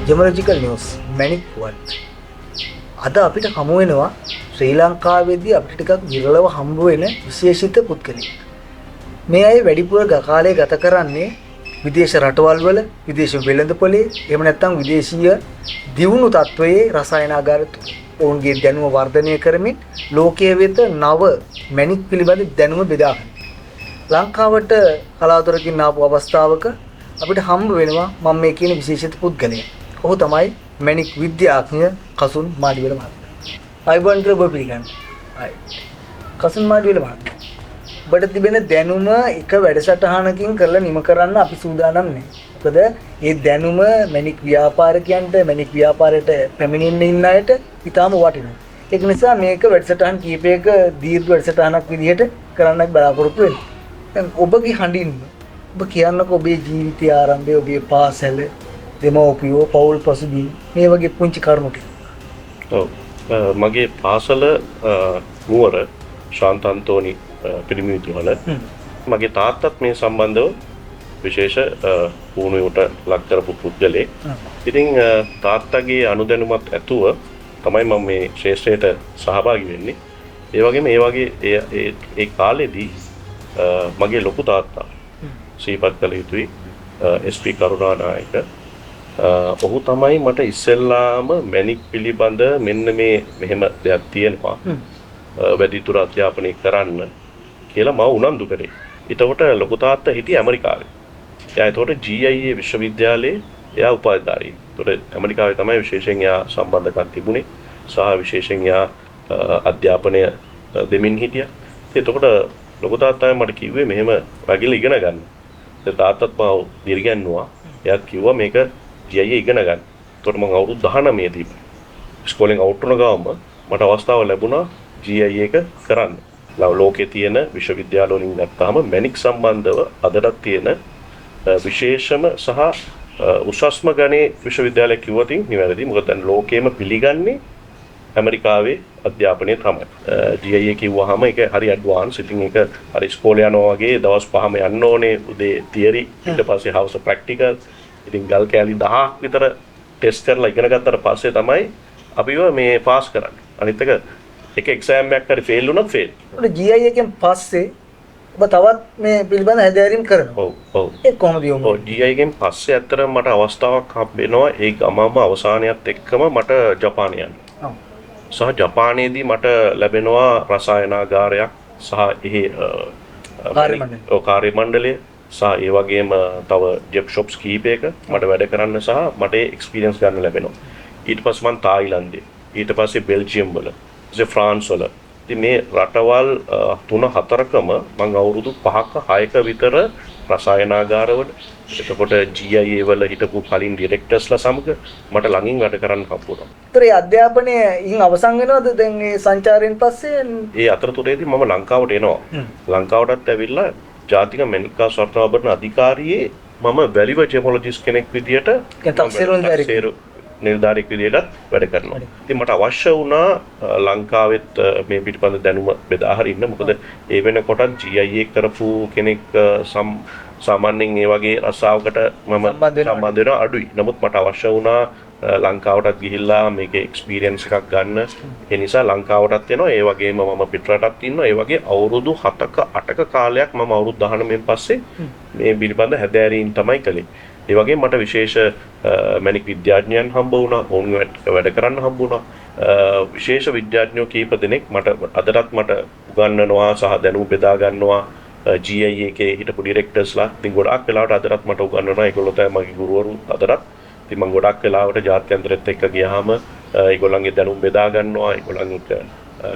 ජෙමොලොජිකල් news මැනික් වන්. අද අපිට හමු වෙනවා ශ්‍රී ලංකාවේදී අපිට ටිකක් විරලව හම්බ වෙන විශේෂිත පුද්ගලෙක්. මේ අය වැඩිපුර කාලය ගත කරන්නේ විදේශ රටවල් වල, විදේශ වෙළඳපොලේ, එහෙම නැත්නම් විදේශීය දියුණු තත්වයේ රසායනාගාර ඔවුන්ගේ දැනුම වර්ධනය කරමින් ලෝකයේ වෙත නව මැනික් පිළිබඳ දැනුම බෙදා ගන්න. ලංකාවට කලාතුරකින් ආපු අවස්ථාවක අපිට හම්බ වෙනවා මම මේ කියන විශේෂිත පුද්ගලයා. ඔහු තමයි මැනික් විද්‍යාඥ කසුන් මාඩිවල මහත්මයා. අයිබෝන් කියලා ඔබ පිළිගන්න. හයි. කසුන් මාඩිවල මහත්මයා. ඔබට තිබෙන දැනුම එක වැඩසටහනකින් කරලා නිම කරන්න අපි සූදානම් නැහැ. මොකද මේ දැනුම මැනික් ව්‍යාපාරිකයන්ට, මැනික් ව්‍යාපාරයට පැමිණෙන්න ඉන්න අයට ඉතාම වටිනවා. ඒක නිසා මේක වැඩසටහන් කීපයක දීර්ඝ වැඩසටහනක් විදිහට කරන්නයි බලාපොරොත්තු වෙන්නේ. දැන් ඔබගේ හඬින් ඔබ කියන්නකෝ ඔබේ ජීවිතය ආරම්භය, ඔබේ පාසල, දෙමව්පියෝ, පවුල් පසුබිම් මේ වගේ පුංචි කරුණු ටික. ඔව්. මගේ පාසල නුවර ශාන්ත අන්තෝනි පිරිමි විද්‍යාල. මගේ තාත්තත් මේ සම්බන්ධව විශේෂ පුහුණුවකට ලක් කරපු පුද්ගලෙක්. ඉතින් තාත්තගේ අනුදැනුමත් ඇතුව තමයි මම මේ ශ්‍රේෂ්ඨයට සහභාගී වෙන්නේ. ඒ වගේම ඒ කාලෙදී මගේ ලොකු තාත්තා ශ්‍රීපත් කළ යුතුයි SP කරුණානායක. ඔහු තමයි මට ඉස්සෙල්ලාම මැනික් පිළිබඳ මෙන්න මෙහෙම දෙයක් තියෙනවා වැඩිදුර අධ්‍යාපනය කරන්න කියලා මම උනන්දු කරේ. එතකොට ලොකු තාත්තා හිටියේ ඇමරිකාවේ. එයා එතකොට GIA විශ්වවිද්‍යාලයේ එයා උපාධිධාරී. එතකොට ඇමරිකාවේ තමයි විශේෂයෙන් එයා සම්බන්ධකම් තිබුණේ සහ විශේෂයෙන් එයා අධ්‍යාපනය දෙමින් හිටියා. එතකොට ලොකු තාත්තා මට කිව්වේ මෙහෙම වගිල ඉගෙන ගන්න. ඒ තාත්තත් මාව දිරිගන්නවා. එයාත් කිව්වා මේක GIA ඉගෙන ගන්න. එතකොට මම අවුරුදු 19 තිබ්බා. ඉස්කෝලෙන් අවුට් වුණ ගාම මට අවස්ථාව ලැබුණා GIA එක කරන්න. ලෝකයේ තියෙන විශ්වවිද්‍යාල වලින් ගත්තාම මැනික් සම්බන්ධව අදටත් තියෙන විශේෂම සහ උසස්ම ගණේ විශ්වවිද්‍යාලයක් කිව්වොත් නිවැරදි. මොකද දැන් ලෝකෙම පිළිගන්නේ ඇමරිකාවේ අධ්‍යාපනය තමයි. GIA කිව්වහම ඒක හරි ඇඩ්වාන්ස්. ඉතින් ඒක හරි ඉස්කෝලේ යනවා වගේ දවස් 5ම යන්න ඕනේ. උදේ තියරි, ඊට පස්සේ හවස ප්‍රැක්ටිකල්. ඉතින් ගල් කෑලි 1000ක් විතර ටෙස්ට් කරලා ඉගෙන ගත්තට පස්සේ තමයි අපිව මේ පාස් කරන්නේ. අනිත් එක එක්සෑම් එකක් හරි ෆේල් වුණොත් ෆේල්. ඒකට GIA එකෙන් පස්සේ ඔබ තවත් මේ පිළිබඳ හැදෑරීම් කරනවා. ඔව්. ඒ කොහොමද යොමු? ඔව් GIA එකෙන් පස්සේ ඇත්තටම මට අවස්ථාවක් හම්බෙනවා. ඒ ගමම අවසානයත් එක්කම මට ජපානය යන්න. සහ ජපානයේදී මට ලැබෙනවා රසායනාගාරයක් සහ එහි කාර්ය මණ්ඩලය සහ ඒ වගේම තව ජෙප් ෂොප්ස් කීපයක මට වැඩ කරන්න සහ මට එක්ස්පීරියන්ස් ගන්න ලැබෙනවා. ඊට පස්සේ මම තායිලන්තේ, ඊට පස්සේ බෙල්ජියම් වල, ඊට ෆ්‍රාන්ස් වල. ඉතින් මේ රටවල් 3-4කම මම අවුරුදු 5ක 6ක විතර රසායනාගාරවල, එතකොට GIA වල හිටපු කලින් ඩිරෙක්ටර්ස්ලා සමග මට ළඟින් වැඩ කරන්න හම්බුණා. ඒතර ඒ අධ්‍යාපනයෙන් අවසන් වෙනවද දැන් මේ සංචාරයෙන් පස්සේ? ඒ අතරතුරේදී මම ලංකාවට එනවා. ලංකාවටත් ඇවිල්ලා ජාතික මැනික් ස්වර්ණාභරණ අධිකාරියේ මම වැලිව ජෙමොලොජිස්ට් කෙනෙක් විදියට නිලධාරියෙක් විදියට වැඩ කරනවා. ඉතින් මට අවශ්‍ය වුණා ලංකාවෙත් මේ පිටිපන්ද දැනුම බෙදා හරින්න. මොකද ඒ වෙනකොටත් GIA කරපු කෙනෙක් සාමාන්‍යයෙන් ඒ වගේ රස්සාවකට මම සම්බන්ධ වෙනවා අඩුයි. නමුත් මට අවශ්‍ය වුණා ලංකාවටත් ගිහිල්ලා මේකේ එක්ස්පීරියන්ස් එකක් ගන්න. ඒ නිසා ලංකාවටත් එනවා. ඒ වගේම මම පිටරටත් ඉන්නවා. ඒ වගේ අවුරුදු 7ක 8ක කාලයක් මම අවුරුදු 19න් පස්සේ මේ පිළිබඳ හැදෑරීම් තමයි කළේ. ඒ වගේම මට විශේෂ මැනික් විද්‍යාඥයන් හම්බ වුණා. ඔවුන් වැඩ කරන්න හම්බ වුණා. විශේෂ විද්‍යාඥයෝ කීප දෙනෙක් මට අදටත් මට උගන්වනවා සහ දැනුම බෙදා ගන්නවා. GIA එකේ හිටපු ඩිරෙක්ටර්ස්ලා. ඉතින් ගොඩාක් වෙලාවට අදටත් මට උගන්වනවා. ඒගොල්ලෝ තමයි මගේ ගුරුවරු අදටත්. ඉතින් මම ගොඩාක් වෙලාවට ජාත්‍යන්තරෙත් එක්ක ගියාම ඒගොල්ලන්ගේ දැනුම බෙදා ගන්නවා. ඒගොල්ලන් එක්ක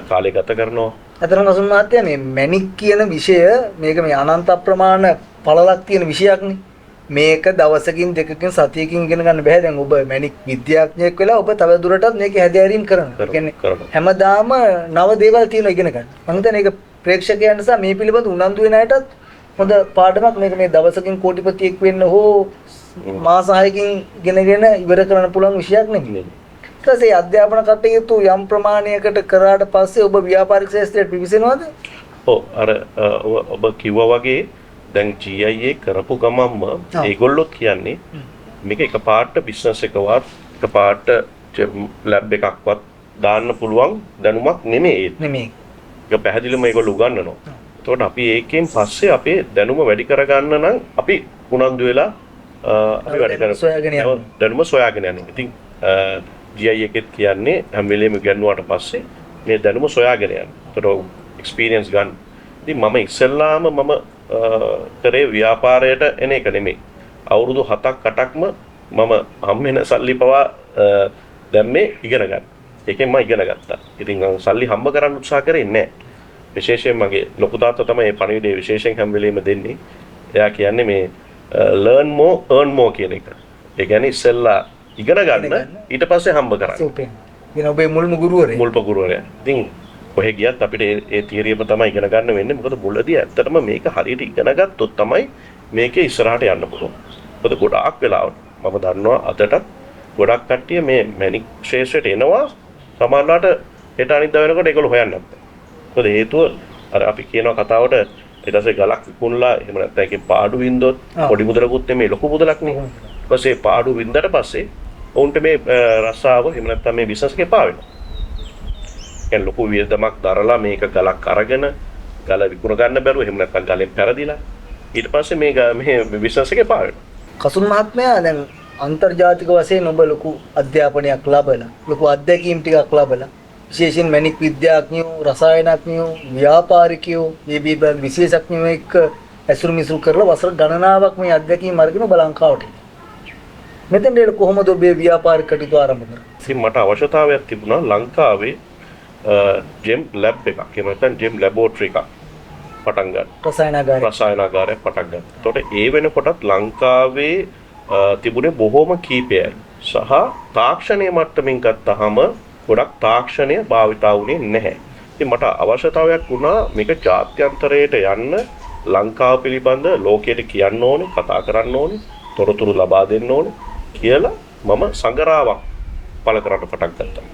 කාලය ගත කරනවා. අතරම කසුන් මහත්තයා මේ මැනික් කියන විෂය මේක මේ අනන්ත ප්‍රමාණ පළලක් තියෙන විෂයක්නේ. මේක දවසකින් දෙකකින් සතියකින් ඉගෙන ගන්න බෑ. දැන් ඔබ මැනික් විද්‍යාඥයෙක් වෙලා ඔබ තව දුරටත් මේක හැදෑරීම් කරනවා. ඒ කියන්නේ හැමදාම නව දේවල් තියෙනවා ඉගෙන ගන්න. මම හිතන්නේ ඒක ප්‍රේක්ෂකයන් නිසා මේ පිළිබඳ උනන්දු වෙන අයටත් හොඳ පාඩමක්. මේක මේ දවසකින් කෝටිපතියෙක් වෙන්න හෝ මාස 6කින් ඉගෙනගෙන ඉවර කරන්න පුළුවන් විෂයක් නෙමෙයි. ඊට පස්සේ අධ්‍යාපන කටයුතු යම් ප්‍රමාණයකට කරාට පස්සේ ඔබ ව්‍යාපාරික ශාස්ත්‍රයට පිවිසෙනවද? ඔව් අර ඔබ කිව්වා වගේ දැන් GIA කරපු ගමම්ම ඒගොල්ලොත් කියන්නේ මේක එකපාරට බිස්නස් එකවත් එකපාරට ලැබ් එකක්වත් දාන්න පුළුවන් දැනුමක් නෙමෙයි. නෙමෙයි. ඒක පැහැදිලිවම ඒගොල්ලෝ උගන්වනවා. එතකොට අපි ඒකෙන් පස්සේ අපේ දැනුම වැඩි කරගන්න නම් අපි උනන්දු වෙලා අපි වැඩ කරන දැනුම සොයාගෙන යන්න. ඉතින් GI එකෙත් කියන්නේ හැම වෙලේම ගන්නුවාට පස්සේ මේ දැනුම සොයාගෙන යන්න. එතකොට එක්ස්පීරියන්ස් ගන්න. ඉතින් මම ඉස්සෙල්ලාම මම කරේ ව්‍යාපාරයට එන එක නෙමෙයි. අවුරුදු 7ක් 8ක්ම මම හම් වෙන සල්ලි පවා දැම්මේ ඉගෙන ගන්න. ඒකෙන් මම ඉගෙන ගත්තා. ඉතින් සල්ලි හම්බ කරන්න උත්සාහ කරේ නැහැ. විශේෂයෙන් මගේ ලොකු තාත්තා තමයි මේ පණිවිඩය විශේෂයෙන් හැම වෙලෙම දෙන්නේ. එයා කියන්නේ මේ learn more earn more කියන එක. ඒ කියන්නේ ඉස්සෙල්ලා ඉගෙන ගන්න ඊට පස්සේ හම්බ කරන්න. සුපෙන්. ඉතින් ඔබේ මුල්ම ගුරුවරයා. මුල්ම ගුරුවරයා. ඉතින් කොහෙ ගියත් අපිට ඒ තියරියම තමයි ඉගෙන ගන්න වෙන්නේ. මොකද මුලදී ඇත්තටම මේක හරියට ඉගෙන ගත්තොත් තමයි මේකේ ඉස්සරහට යන්න පුළුවන්. මොකද ගොඩාක් වෙලාවට මම දන්නවා අදටත් ගොඩක් කට්ටිය මේ මැනික් ශේෂ්ත්‍රයට එනවා සමහරවිට හෙට අනිද්දා වෙනකොට ඒගොල්ලෝ හොයන්නේ නැහැ. මොකද හේතුව අර අපි කියනවා කතාවට ඊට පස්සේ ගලක් විකුණලා එහෙම නැත්නම් ඒකේ පාඩු වින්දොත් පොඩි මුදලකුත් නෙමෙයි ලොකු මුදලක් නේ. ඊට පස්සේ පාඩු වින්දට පස්සේ ඔවුන්ට මේ රස්සාව එහෙම නැත්නම් මේ බිස්නස් එකේ පා වෙනවා. يعني ලොකු වියදමක් දරලා මේක ගලක් අරගෙන ගල විකුණ ගන්න බැරුව එහෙම නැත්නම් ගලෙන් පෙරදිලා ඊට පස්සේ මේ බිස්නස් එකේ පා වෙනවා. කසුන් මහත්මයා දැන් අන්තර්ජාතික වශයෙන් ඔබ ලොකු අධ්‍යාපනයක් ලබලා ලොකු අත්දැකීම් ටිකක් ලබලා විශේෂයෙන් මැණික් විද්‍යාඥයෝ රසායනඥයෝ ව්‍යාපාරිකයෝ මේ පිළිබඳ විශේෂඥයෝ එක්ක ඇසුරු මිසුරු කරලා වසර ගණනාවක් මේ අත්දැකීම් අරගෙන ඔබ ලංකාවට මෙතෙන්ට කොහොමද ඔබේ ව්‍යාපාරික කටයුතු ආරම්භ කරන්නේ? ඉතින් මට අවශ්‍යතාවයක් තිබුණා ලංකාවේ ජෙම් ලැබ් එකක් එහෙම නැත්නම් ජෙම් ලැබෝරටරි එකක් පටන් ගන්න. රසායනාගාරයක් පටන් ගන්න. එතකොට ඒ වෙනකොටත් ලංකාවේ තිබුණේ බොහෝම කීපයයි. සහ තාක්ෂණයේ මට්ටමින් ගත්තාම ගොඩක් තාක්ෂණය භාවිතා වුණේ නැහැ. ඉතින් මට අවශ්‍යතාවයක් වුණා මේක ජාත්‍යන්තරයට යන්න ලංකාව පිළිබඳ ලෝකයට කියන්න ඕනේ, කතා කරන්න ඕනේ, තොරතුරු ලබා දෙන්න ඕනේ කියලා මම සංගරාවක් පළ කරන්න පටන් ගත්තා.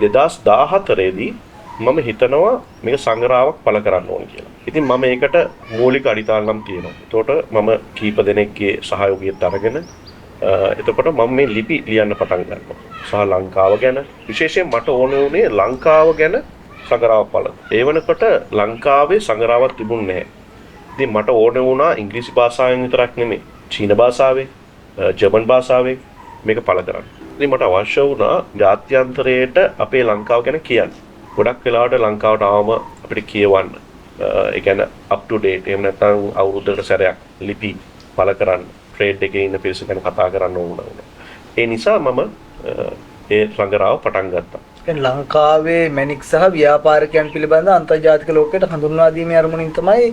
2014 දී මම හිතනවා මේක සංගරාවක් පළ කරන්න ඕනේ කියලා. ඉතින් මම ඒකට මූලික අඩිතාලම් තියෙනවා. ඒතකොට මම කීප දෙනෙක්ගේ සහයෝගයත් අරගෙන එතකොට මම මේ ලිපි ලියන්න පටන් ගන්නවා. සහ ලංකාව ගැන විශේෂයෙන් මට ඕනේ වුණේ ලංකාව ගැන සංගරාවක් පළ. ඒ වෙනකොට ලංකාවේ සංගරාවක් තිබුණේ නැහැ. ඉතින් මට ඕනේ වුණා ඉංග්‍රීසි භාෂාවෙන් විතරක් නෙමෙයි චීන භාෂාවෙන්, ජර්මන් භාෂාවෙන් මේක පළ කරන්න. ඉතින් මට අවශ්‍ය වුණා ජාත්‍යන්තරයට අපේ ලංකාව ගැන කියන්න. ගොඩක් වෙලාවට ලංකාවට ආවම අපිට කියවන්න. ඒ කියන්නේ up to date එහෙම නැත්නම් අවුරුද්දකට සැරයක් ලිපි පළ කරන්න. ට්‍රේඩ් එකේ ඉන්න පිරිස ගැන කතා කරන්න ඕන වුණා. ඒ නිසා මම ඒ සංගරාව පටන් ගත්තා. දැන් ලංකාවේ මැණික් සහ ව්‍යාපාරිකයන් පිළිබඳ අන්තර්ජාතික ලෝකයට හඳුන්වා දීමේ අරමුණින් තමයි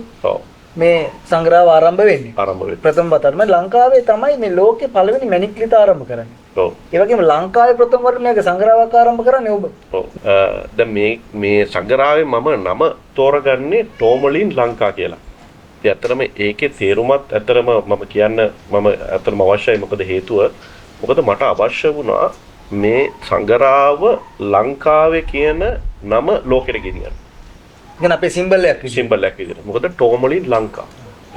මේ සංග්‍රහව ආරම්භ වෙන්නේ. ප්‍රථම වතාවට ලංකාවේ තමයි මේ ලෝකේ පළවෙනි මැණික් ලිත ආරම්භ කරන්නේ. ඔව්. ඒ වගේම ලංකාවේ ප්‍රථම වර මේක සංග්‍රහයක් ආරම්භ කරන්නේ ඔබ. ඔව්. දැන් මේ සංග්‍රහයේ මම නම තෝරගන්නේ ටෝමලින් ලංකා කියලා. ඉතින් ඇත්තටම ඒකේ තේරුමත් ඇත්තටම මම කියන්න මම ඇත්තටම අවශ්‍යයි. මොකද හේතුව මොකද මට අවශ්‍ය වුණා මේ සංග්‍රහව ලංකාවේ කියන නම ලෝකෙට ගෙනියන්න. ඉතින් අපේ සිම්බල් එකක් විදිහට. මොකද ටෝමලින් ලංකා.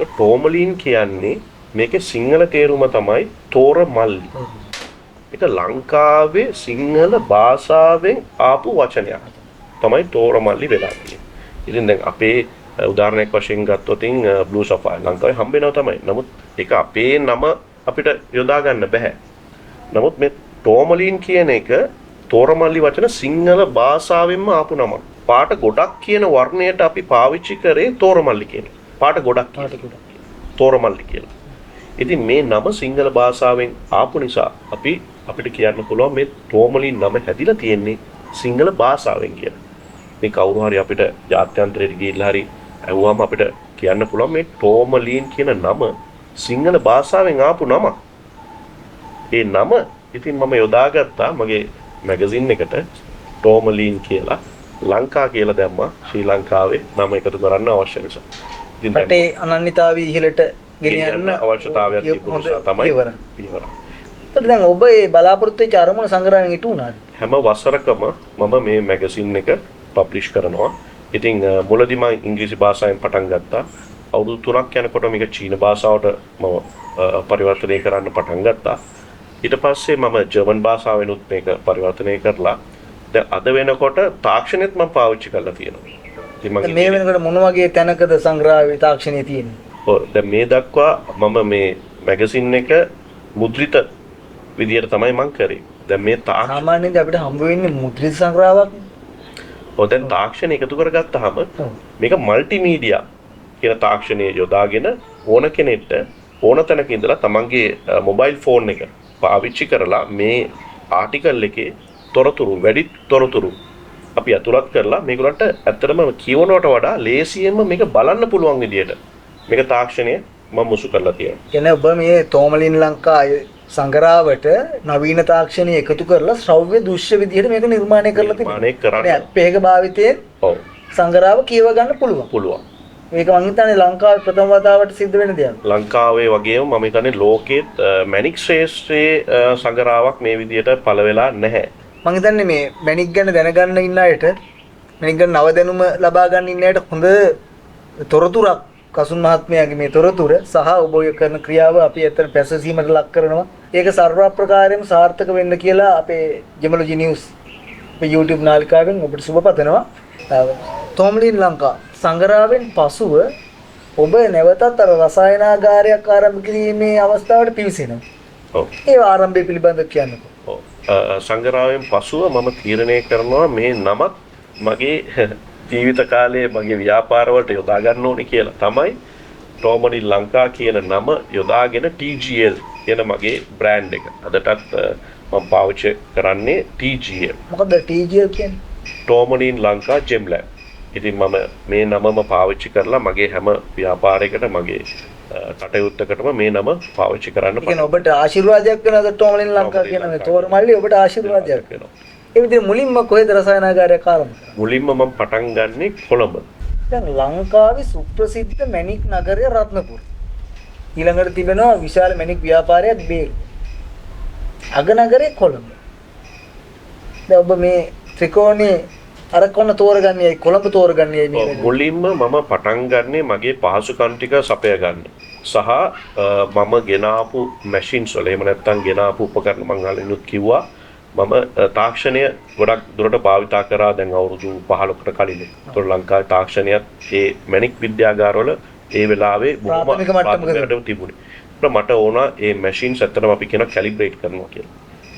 ඒ ටෝමලින් කියන්නේ මේකේ සිංහල තේරුම තමයි තෝර මල්ලි. ඒක ලංකාවේ සිංහල භාෂාවෙන් ආපු වචනයක්. තමයි තෝර මල්ලි වෙලා තියෙන්නේ. ඉතින් දැන් අපේ උදාහරණයක් වශයෙන් ගත්තොත් බ්ලූ සෆායර් ලංකාවේ හම්බ වෙනවා තමයි. නමුත් ඒක අපේ නම අපිට යොදා ගන්න බෑ. නමුත් මේ ටෝමලින් කියන එක තෝරමල්ලි වචන සිංහල භාෂාවෙන්ම ආපු නමක්. පාට ගොඩක් කියන වර්ණයට අපි පාවිච්චි කරේ තෝරමල්ලි කියන. පාට ගොඩක් තෝරමල්ලි කියලා. ඉතින් මේ නම සිංහල භාෂාවෙන් ආපු නිසා අපිට කියන්න පුළුවන් මේ ටෝමලින් නම හැදිලා තියෙන්නේ සිංහල භාෂාවෙන් කියලා. මේ කවුරු හරි අපිට ජාත්‍යන්තරයට ගිහිල්ලා හරි ඇහුවාම අපිට කියන්න පුළුවන් මේ ටෝමලින් කියන නම සිංහල භාෂාවෙන් ආපු නමක්. ඒ නම ඉතින් මම යොදාගත්තා මගේ මැගසින් එකට ටෝමලින් කියලා ලංකා කියලා දැම්මා ශ්‍රී ලංකාවේ නම එකතු කරන්න අවශ්‍ය නිසා. ඉතින් රටේ අනන්‍යතාවය ඉහළට ගෙනියන්න අවශ්‍යතාවයක් තිබුණ නිසා තමයි පියවර. දැන් ඔබ මේ බලාපොරොත්තු වෙච්ච අරමුණ සංග්‍රහයෙන් ඉටු වුණාද? හැම වසරකම මම මේ මැගසින් එක පබ්ලිෂ් කරනවා. ඉතින් මුලදී මම ඉංග්‍රීසි භාෂාවෙන් පටන් ගත්තා. අවුරුදු 3ක් යනකොට මේක චීන භාෂාවට මම පරිවර්තනය කරන්න පටන් ගත්තා. ඊට පස්සේ මම ජර්මන් භාෂාවෙනුත් මේක පරිවර්තනය කරලා දැන් අද වෙනකොට තාක්ෂණෙත් මම පාවිච්චි කරලා තියෙනවා. ඉතින් මගේ මේ වෙනකොට මොන වගේ තැනකද සංග්‍රහ තාක්ෂණය තියෙන්නේ? ඔව් දැන් මේ දක්වා මම මේ මැගසින් එක මුද්‍රිත විදියට තමයි මම කරේ. දැන් මේ සාමාන්‍යයෙන් අපිට හම්බ වෙන්නේ මුද්‍රිත සංග්‍රහයක්. ඔව් දැන් තාක්ෂණ එකතු කරගත්තාම මේක මල්ටිමීඩියා කියන තාක්ෂණය යොදාගෙන ඕන කෙනෙක්ට ඕන තැනක ඉඳලා තමන්ගේ මොබයිල් ෆෝන් එක පාවිච්චි කරලා මේ ආටිකල් එකේ තොරතුරු වැඩි තොරතුරු අපි අතුලත් කරලා මේගොල්ලන්ට ඇත්තටම කියවනවට වඩා ලේසියෙන්ම මේක බලන්න පුළුවන් විදියට මේක තාක්ෂණය මම මුසු කරලා තියෙනවා. කියන්නේ ඔබ මේ තෝමලින් ලංකා සංග්‍රහවට නවීන තාක්ෂණය එකතු කරලා ශ්‍රව්‍ය දෘශ්‍ය විදියට මේක නිර්මාණය කරලා තිබෙනවා. නිර්මාණය කරන්නේ. අපේක භාවිතයෙන් ඔව් සංග්‍රහව කියව ගන්න පුළුවන්. පුළුවන්. මේක මං හිතන්නේ ලංකාවේ ප්‍රථම වතාවට සිද්ධ වෙන දෙයක්. ලංකාවේ වගේම මම හිතන්නේ ලෝකෙත් මැණික් ශ්‍රේෂ්ඨයේ සංග්‍රහාවක් මේ විදියට පළ වෙලා නැහැ. මං හිතන්නේ මේ මැණික් ගැන දැනගන්න ඉන්න අයට මැණික් ගැන නව දැනුම ලබා ගන්න ඉන්න අයට හොඳ තොරතුරක් කසුන් මහත්මයාගේ මේ තොරතුර සහ ඔබ කරන ක්‍රියාව අපි ඇත්තට පැසසීමට ලක් කරනවා. ඒක සර්ව ප්‍රකාරයෙන්ම සාර්ථක වෙන්න කියලා අපේ ජෙමොලොජි නිවුස් අපේ YouTube නාලිකාවෙන් ඔබට සුබ පතනවා. තෝමලින් ලංකා සංග්‍රහයෙන් පසුව ඔබ නැවතත් අර රසායනාගාරයක් ආරම්භ කිරීමේ අවස්ථාවට පිවිසෙනවා. ඔව්. ඒ ආරම්භය පිළිබඳව කියන්නකෝ. ඔව්. සංග්‍රහයෙන් පසුව මම තීරණය කරනවා මේ නමත් මගේ ජීවිත කාලයේ මගේ ව්‍යාපාරවලට යොදා ගන්න ඕනේ කියලා තමයි ටෝමලින් ලංකා කියන නම යොදාගෙන TGL කියන මගේ බ්‍රෑන්ඩ් එක. අදටත් මම පාවිච්චි කරන්නේ TGL. මොකද TGL කියන්නේ? ටෝමලින් ලංකා ජෙම් ලැබ්. ඉතින් මම මේ නමම පාවිච්චි කරලා මගේ හැම ව්‍යාපාරයකට මගේ කටයුත්තකටම මේ නම පාවිච්චි කරන්න ඒ කියන්නේ ඔබට ආශිර්වාදයක් වෙනවද ටෝමලින් ලංකා කියන මේ තෝරමල්ලි ඔබට ආශිර්වාදයක් වෙනවා. ඒ විදිහට මුලින්ම කොහෙද රසායනාගාරයක් ආරම්භ කරන්නේ? මුලින්ම මම පටන් ගන්නේ කොළඹ. දැන් ලංකාවේ සුප්‍රසිද්ධ මැණික් නගරය රත්නපුර. ඊළඟට තිබෙනවා විශාල මැණික් ව්‍යාපාරයක් බේරු. අග නගරේ කොළඹ. දැන් ඔබ මේ ත්‍රිකෝණේ අර කොන තෝරගන්නේ කොළඹ තෝරගන්නේ මේ මුලින්ම මම පටන් ගන්නේ මගේ පහසුකම් ටික සපය ගන්න. සහ මම ගෙනාපු මැෂින්ස් වල එහෙම නැත්නම් ගෙනාපු උපකරණ මම අලිනුත් කිව්වා මම තාක්ෂණය ගොඩක් දුරට භාවිතා කරා දැන් අවුරුදු 15කට කලින්. ඒතකොට ලංකාවේ තාක්ෂණයත් ඒ මැණික් විද්‍යාගාරවල ඒ වෙලාවේ බොහොම ප්‍රාථමිකවට තිබුණේ. මට ඕන ඒ මැෂින්ස් ඇත්තටම අපි කියන කැලිබ්‍රේට් කරනවා කියලා.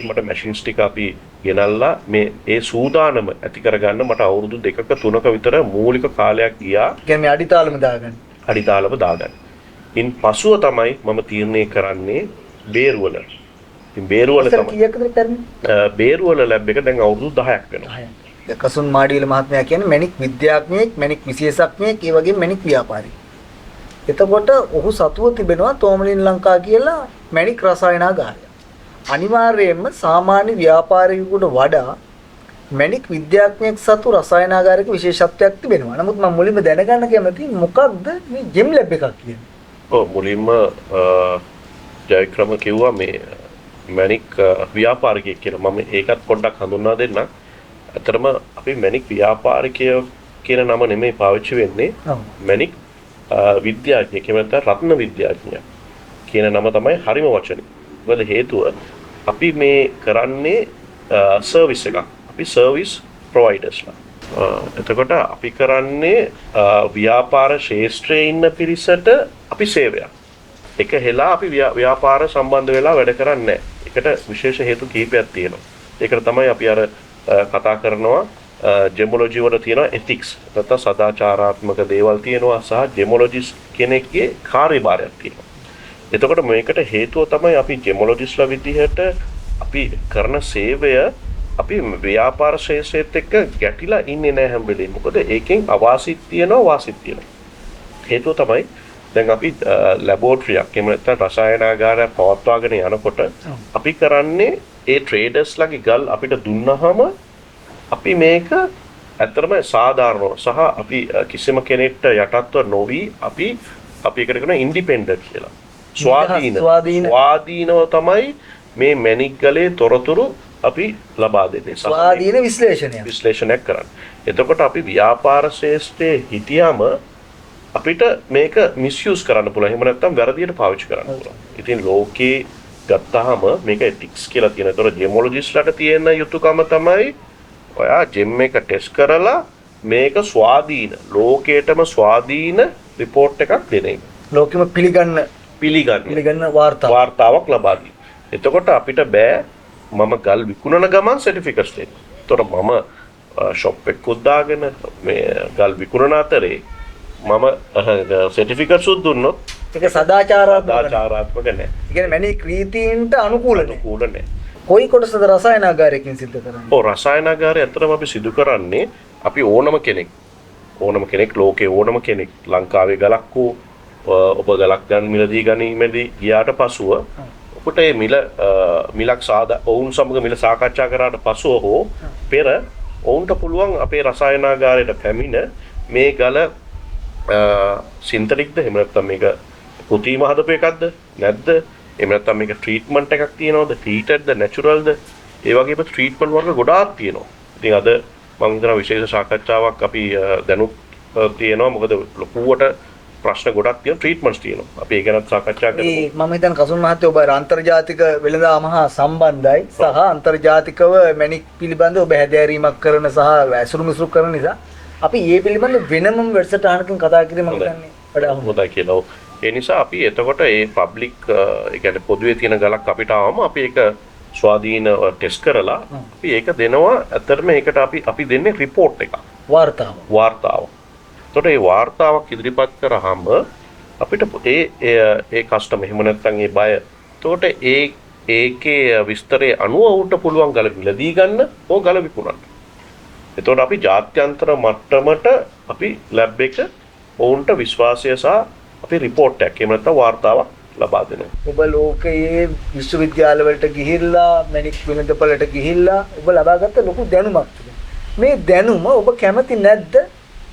මට මැෂින්ස් ටික අපි ගෙනල්ලා මේ ඒ සූදානම ඇති කරගන්න මට අවුරුදු 2ක 3ක විතර මූලික කාලයක් ගියා. කියන්නේ අඩිතාලම දාගන්න. අඩිතාලම දාගන්න. ඉන් පසුව තමයි මම තීරණය කරන්නේ බේරුවල. ඉතින් බේරුවල තමයි කීයකද කරන්නේ? බේරුවල ලැබ් එක දැන් අවුරුදු 10ක් වෙනවා. කසුන් මාඩිවල මහත්මයා කියන්නේ මැණික් විද්‍යාඥයෙක්, මැණික් විශේෂඥයෙක්, ඒ වගේම මැණික් ව්‍යාපාරියෙක්. එතකොට ඔහු සතුව තිබෙනවා තෝමලින් ලංකා කියලා මැණික් රසායනාගාරය. අනිවාර්යයෙන්ම සාමාන්‍ය ව්‍යාපාරිකයෙකුට වඩා මැණික් විද්‍යාඥයෙක් සතු රසායනාගාරික විශේෂත්වයක් තිබෙනවා. නමුත් මම මුලින්ම දැනගන්න කැමති මොකක්ද මේ ජෙම් ලැබ් එකක් කියන්නේ? ඔව් මුලින්ම ජයක්‍රම කිව්වා මේ මැණික් ව්‍යාපාරිකයෙක් කියලා. මම ඒකත් පොඩ්ඩක් හඳුන්වා දෙන්නම්. ඇත්තටම අපි මැණික් ව්‍යාපාරිකය කියන නම නෙමෙයි පාවිච්චි වෙන්නේ. මැණික් විද්‍යාඥයෙක් එහෙම නැත්නම් රත්න විද්‍යාඥයෙක් කියන නම තමයි හරිම වචනේ. මොකද හේතුව අපි මේ කරන්නේ සර්විස් එකක්. අපි සර්විස් ප්‍රොවයිඩර්ස්ලා. එතකොට අපි කරන්නේ ව්‍යාපාර ශාස්ත්‍රයේ ඉන්න පිරිසට අපි සේවයක්. එක හෙලා අපි ව්‍යාපාර සම්බන්ධ වෙලා වැඩ කරන්නේ නැහැ. ඒකට විශේෂ හේතු කිහිපයක් තියෙනවා. ඒකට තමයි අපි අර කතා කරනවා ජෙමොලොජි වල තියෙන ethics නැත්නම් සදාචාරාත්මක දේවල් තියෙනවා සහ ජෙමොලොජිස්ට් කෙනෙක්ගේ කාර්යභාරයක් තියෙනවා. එතකොට මේකට හේතුව තමයි අපි ජෙමොලොජිස්ට්ලා විදිහට අපි කරන සේවය අපි ව්‍යාපාර ශාස්ත්‍රයේත් එක්ක ගැටිලා ඉන්නේ නැහැ හැම වෙලේම. මොකද ඒකෙන් අවාසිත් තියෙනවා වාසිත් තියෙනවා. හේතුව තමයි දැන් අපි ලැබොරටරියක් එහෙම නැත්නම් රසායනාගාරයක් පවත්වාගෙන යනකොට අපි කරන්නේ ඒ ට්‍රේඩර්ස්ලාගේ ගල් අපිට දුන්නාම අපි මේක ඇත්තටම සාධාරණව සහ අපි කිසිම කෙනෙක්ට යටත්ව නොවි අපි ඒකට කියන ඉන්ඩිපෙන්ඩන්ට් කියලා. ස්වාධීනව තමයි මේ මැණික් ගලේ තොරතුරු අපි ලබා දෙන්නේ. ස්වාධීන විශ්ලේෂණයක් කරන්න. එතකොට අපි ව්‍යාපාර ශාස්ත්‍රයේ හිටියාම අපිට මේක මිස්යූස් කරන්න පුළුවන්. එහෙම නැත්නම් වැරදියට පාවිච්චි කරන්න පුළුවන්. ඉතින් ලෝකේ ගත්තාම මේක එතික්ස් කියලා තියෙනවා. ඒතර ජෙමොලොජිස්ට්ලාට තියෙන යුතුයකම තමයි ඔයා ජෙම් එක ටෙස්ට් කරලා මේක ස්වාධීන ලෝකයටම ස්වාධීන රිපෝට් එකක් දෙන එක. ලෝකෙම පිළිගන්න වාර්තාවක් ලබා දී. එතකොට අපිට බෑ මම ගල් විකුණන ගමන් සර්ටිෆිකට්ස් දෙන්න. ඒතර මම ෂොප් එකක් උදාගෙන මේ ගල් විකුණන අතරේ මම සර්ටිෆිකට්ස් දුන්නොත් ඒක සදාචාරාත්මක නැහැ. ඒ කියන්නේ මැණික් රීතීන්ට අනුකූල නැහැ. කොයි කොටසද රසායනාගාරයකින් සිද්ධ කරන්නේ? ඔව් රසායනාගාරය ඇත්තටම අපි සිදු කරන්නේ අපි ඕනම කෙනෙක් ලෝකේ ඕනම කෙනෙක් ලංකාවේ ගලක් හෝ ඔබ ගලක් ගන්න මිලදී ගැනීමේදී ගියාට පසුව ඔබට මේ මිලක් ඔවුන් සමග මිල සාකච්ඡා කරාට පසුව හෝ පෙර ඔවුන්ට පුළුවන් අපේ රසායනාගාරයට පැමිණ මේ ගල සින්තටික්ද එහෙම නැත්නම් මේක කෘත්‍රිම හදපු එකක්ද නැද්ද එහෙම නැත්නම් මේක ට්‍රීට්මන්ට් එකක් තියෙනවද ට්‍රීටඩ්ද නැචරල්ද ඒ වගේම ට්‍රීට්මන්ට් වර්ග ගොඩාක් තියෙනවා. ඉතින් අද මම හිතනවා විශේෂ සාකච්ඡාවක් අපි දැනුත් තියෙනවා මොකද ලොකුවට ප්‍රශ්න ගොඩක් තියෙන ට්‍රීට්මන්ට්ස් තියෙනවා. අපි ඒ ගැනත් සාකච්ඡා කරමු. මම හිතන්නේ කසුන් මහත්තයා ඔබ අන්තර්ජාතික වෙළඳාම හා සම්බන්ධයි සහ අන්තර්ජාතිකව මැණික් පිළිබඳව ඔබ හැදෑරීමක් කරන සහ ඇසුරු මිසුරු කරන නිසා අපි මේ පිළිබඳව වෙනම වැඩසටහනකින් කතා කිරීම මම හිතන්නේ වඩා හොඳයි කියලා. ඒ නිසා අපි එතකොට ඒ පබ්ලික් ඒ කියන්නේ පොදුවේ තියෙන ගලක් අපිට ආවම අපි ඒක ස්වාධීන ටෙස්ට් කරලා අපි ඒක දෙනවා. ඇත්තටම ඒකට අපි දෙන්නේ රිපෝට් එකක්. වාර්තාව. එතකොට මේ වාර්තාවක් ඉදිරිපත් කරාම අපිට ඒ කස්ටමර් එහෙම නැත්නම් ඒ බය එතකොට ඒකේ විස්තරේ අනුව උන්ට පුළුවන් ගල මිලදී ගන්න ඕ ගල විකුණන්න. එතකොට අපි ජාත්‍යන්තර මට්ටමට අපි ලැබ් එක ඔවුන්ට විශ්වාසය සහ අපි රිපෝට් එකක් එහෙම නැත්නම් වාර්තාවක් ලබා දෙනවා. ඔබ ලෝකයේ විශ්වවිද්‍යාලවලට ගිහිල්ලා මැණික් වෙළඳපළට ගිහිල්ලා ඔබ ලබාගත්ත ලොකු දැනුමක් තිබෙනවා. මේ දැනුම ඔබ කැමති නැද්ද?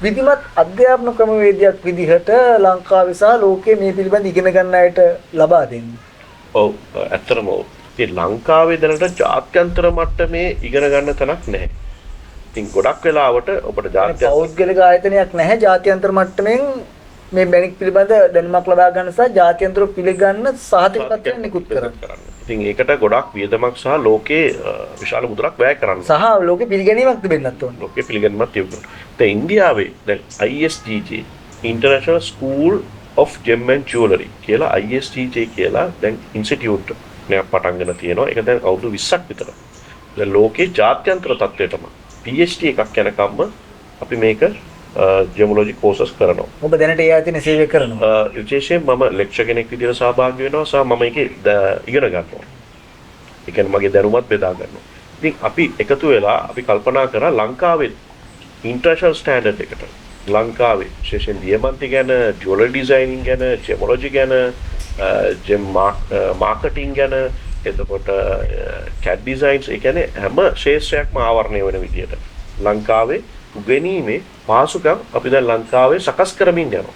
විධිමත් අධ්‍යාපන ක්‍රමවේදයක් විදිහට ලංකාවේ සහ ලෝකයේ මේ පිළිබඳ ඉගෙන ගන්න අයට ලබා දෙන්න. ඔව් ඇත්තටම ඒ ලංකාවේ දැනට ජාත්‍යන්තර මට්ටමේ ඉගෙන ගන්න තැනක් නැහැ. ඉතින් ගොඩක් වෙලාවට ඔබට පෞද්ගලික ආයතනයක් නැහැ ජාත්‍යන්තර මට්ටමින් මේ මැණික් පිළිබඳ දැනුමක් ලබා ගන්න සහ ජාත්‍යන්තර පිළිගන්න සහතිකපත්‍රයක් නිකුත් කරන්න. ඉතින් ඒකට ගොඩක් වියදමක් සහ ලෝකේ විශාල මුදලක් වැය කරන්න. සහ ලෝකේ පිළිගැනීමක් තිබෙන්නත් ඕනේ. ලෝකේ පිළිගැනීමක් තිබුණා. දැන් ඉන්දියාවේ දැන් ISGJ International School of Gem and Jewelry කියලා ISGJ කියලා දැන් ඉන්ස්ටිටියුට් එකක් පටන් ගන්න තියෙනවා. ඒක දැන් අවුරුදු 20ක් විතර. දැන් ලෝකේ ජාත්‍යන්තර තත්ත්වයටම PhD එකක් යනකම්ම අපි මේක ජෙමොලොජි කෝසස් කරනවා. ඔබ දැනට ඒ ආයතනයේ සේවය කරනවා. විශේෂයෙන් මම ලෙක්චර් කෙනෙක් විදිහට සහභාගී වෙනවා සහ මම ඒකේ ඉගෙන ගන්නවා. ඒ කියන්නේ මගේ දැනුමත් බෙදා ගන්නවා. ඉතින් අපි එකතු වෙලා අපි කල්පනා කරා ලංකාවේ ඉන්ටර්නැෂනල් ස්ටෑන්ඩඩ් එකට ලංකාවේ විශේෂයෙන් දියමන්ති ගැන, ජුවලරි ඩිසයිනින් ගැන, ජෙමොලොජි ගැන, ජෙම් මාකටිං ගැන, එතකොට CAD ඩිසයින්ස් ඒ කියන්නේ හැම ශේෂ්ත්‍රයක්ම ආවරණය වෙන විදිහට ලංකාවේ උගෙනීමේ පාසුකම් අපි දැන් ලංකාවේ සකස් කරමින් යනවා.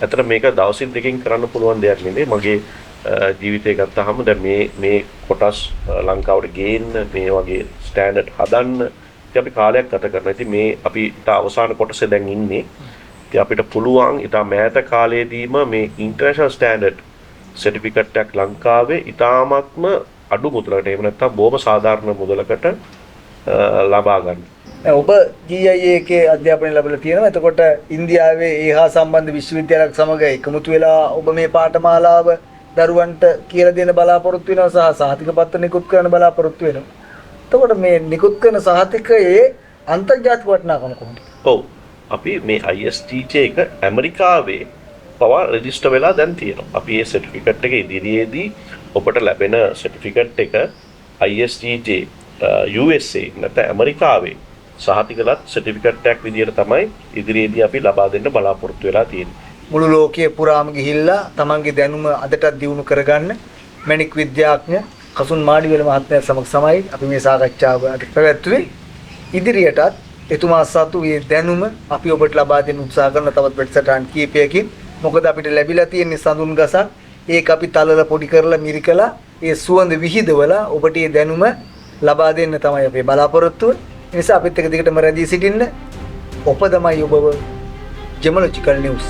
ඇත්තට මේක දවසින් දෙකකින් කරන්න පුළුවන් දෙයක් නෙමෙයි. මගේ ජීවිතය ගත්තාම දැන් මේ කොටස් ලංකාවට ගේන්න මේ වගේ ස්ටෑන්ඩඩ් හදන්න ඉතින් අපි කාලයක් ගත කරනවා. ඉතින් මේ අපි ඊට අවසාන කොටසේ දැන් ඉන්නේ. ඉතින් අපිට පුළුවන් ඊට මෑත කාලයේදීම මේ ඉන්ටර්නැෂනල් ස්ටෑන්ඩඩ් සර්ටිෆිකට් එකක් ලංකාවේ ඊටාත්ම අඩු මුදලකට එහෙම නැත්නම් බොහොම සාධාරණ මුදලකට ලබා ගන්න. ඔබ GIA එකේ අධ්‍යාපනය ලැබලා තියෙනවා. එතකොට ඉන්දියාවේ ඒ හා සම්බන්ධ විශ්වවිද්‍යාලයක් සමග එකමුතු වෙලා ඔබ මේ පාඨමාලාව දරුවන්ට කියලා දෙන්න බලාපොරොත්තු වෙනවා සහ සහතික පත්‍ර නිකුත් කරන්න බලාපොරොත්තු වෙනවා. එතකොට මේ නිකුත් කරන සහතිකයේ අන්තර්ජාතික වටිනාකම කොහොමද? ඔව්. අපි මේ ISTJ එක ඇමරිකාවේ පවා රෙජිස්ටර් වෙලා දැන් තියෙනවා. අපි මේ සර්ටිෆිකට් එක ඉදිරියේදී ඔබට ලැබෙන සර්ටිෆිකට් එක ISTJ USA නැත්නම් ඇමරිකාවේ සහතිකලත් සර්ටිෆිකට් එකක් විදියට තමයි ඉදිරියේදී අපි ලබා දෙන්න බලාපොරොත්තු වෙලා තියෙන්නේ. මුළු ලෝකයේ පුරාම ගිහිල්ලා තමන්ගේ දැනුම අදටත් දියුණු කරගන්න මැණික් විද්‍යාඥ කසුන් මාඩිවැල මහත්මයා සමග සමයි අපි මේ සාකච්ඡාව පැවැත්වුවේ. ඉදිරියටත් එතුමා සතු මේ දැනුම අපි ඔබට ලබා දෙන්න උත්සාහ කරන තවත් වැඩසටහන් කීපයකින් මොකද අපිට ලැබිලා තියෙන සඳුන් ගසක් ඒක අපි තලලා පොඩි කරලා මිරිකලා ඒ සුවඳ විහිදවලා ඔබට මේ දැනුම ලබා දෙන්න තමයි අපේ බලාපොරොත්තුව. ඒ නිසා අපිත් එක දිගටම රැඳී සිටින්න. ඔප තමයි ඔබව Gemological News